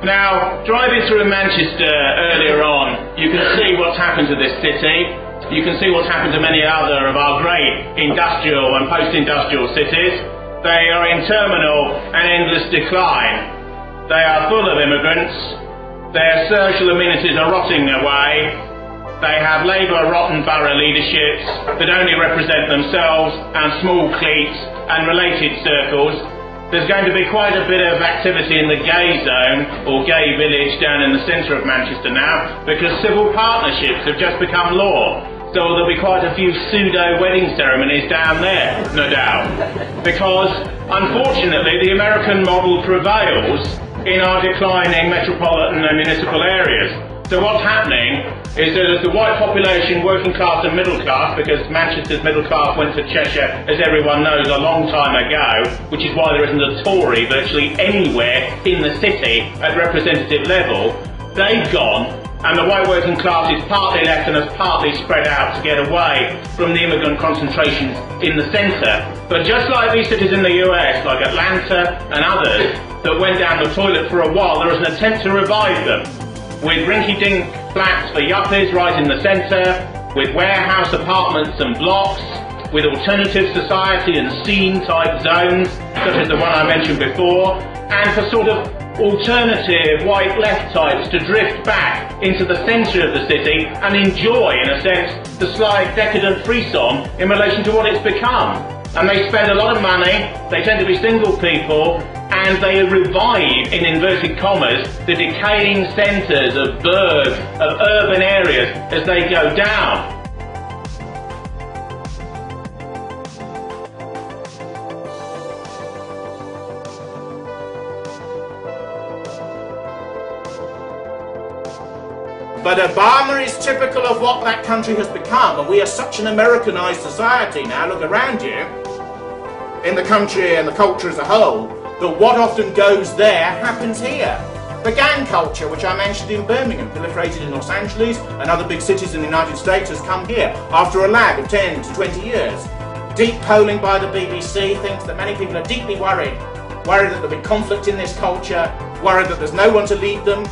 Now, driving through Manchester earlier on, you can see what's happened to this city. You can see what's happened to many other of our great industrial and post-industrial cities. They are in terminal and endless decline. They are full of immigrants. Their social amenities are rotting away. They have Labour-rotten borough leaderships that only represent themselves and small cliques and related circles. There's going to be quite a bit of activity in the gay zone, or gay village, down in the centre of Manchester now, because civil partnerships have just become law. So there'll be quite a few pseudo-wedding ceremonies down there, no doubt. Because, unfortunately, the American model prevails in our declining metropolitan and municipal areas. So what's happening is that as the white population, working class and middle class, because Manchester's middle class went to Cheshire, as everyone knows, a long time ago, which is why there isn't a Tory virtually anywhere in the city at representative level, they've gone, and the white working class is partly left and has partly spread out to get away from the immigrant concentrations in the centre. But just like these cities in the US, like Atlanta and others, that went down the toilet for a while, there is an attempt to revive them, with rinky-dink flats for yuppies right in the centre, with warehouse apartments and blocks, with alternative society and scene-type zones, such as the one I mentioned before, and for sort of alternative white left types to drift back into the centre of the city and enjoy, in a sense, the slight decadent frisson in relation to what it's become. And they spend a lot of money, they tend to be single people, and they revive, in inverted commas, the decaying centres of burg, of urban areas as they go down. But Obama is typical of what that country has become, and we are such an Americanized society now, look around you, in the country and the culture as a whole, that what often goes there happens here. The gang culture, which I mentioned in Birmingham, proliferated in Los Angeles and other big cities in the United States, has come here after a lag of 10 to 20 years. Deep polling by the BBC thinks that many people are deeply worried that there'll be conflict in this culture, worried that there's no one to lead them,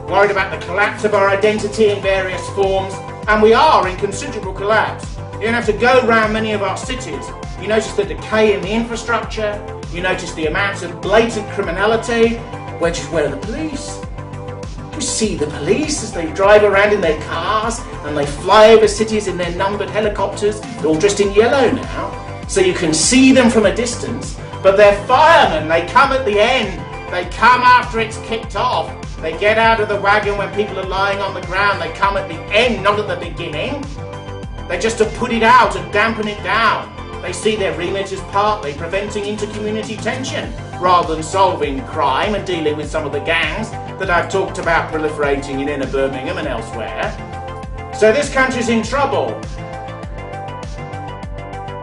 worried about the collapse of our identity in various forms, and we are in considerable collapse. You don't have to go around many of our cities. You notice the decay in the infrastructure, you notice the amounts of blatant criminality. Where are the police? You see the police as they drive around in their cars and they fly over cities in their numbered helicopters. They're all dressed in yellow now, so you can see them from a distance, but they're firemen. They come at the end. They come after it's kicked off. They get out of the wagon when people are lying on the ground. They come at the end, not at the beginning. They just to put it out and dampen it down. They see their remit as partly preventing inter-community tension, rather than solving crime and dealing with some of the gangs that I've talked about proliferating in inner Birmingham and elsewhere. So this country's in trouble.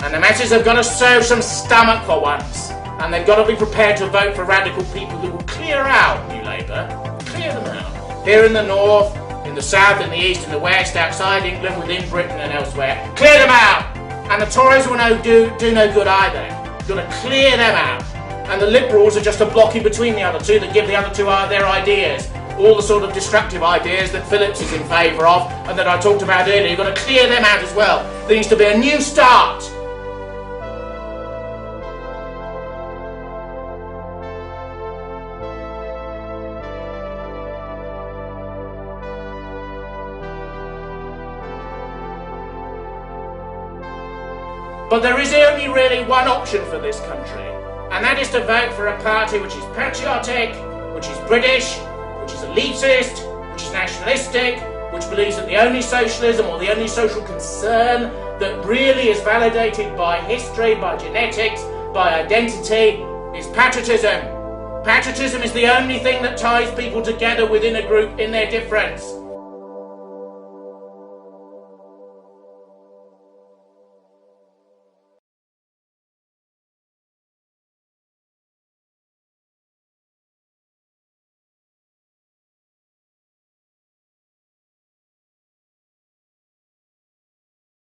And the masses have got to serve some stomach for once. And they've got to be prepared to vote for radical people who will clear out New Labour. Clear them out. Here in the north, in the south, in the east, in the west, outside England, within Britain and elsewhere. Clear them out! And the Tories will do no good either. You've got to clear them out. And the Liberals are just a block in between the other two that give the other two their ideas. All the sort of destructive ideas that Phillips is in favour of and that I talked about earlier. You've got to clear them out as well. There needs to be a new start. But there is only really one option for this country, and that is to vote for a party which is patriotic, which is British, which is elitist, which is nationalistic, which believes that the only socialism or the only social concern that really is validated by history, by genetics, by identity, is patriotism. Patriotism is the only thing that ties people together within a group in their difference.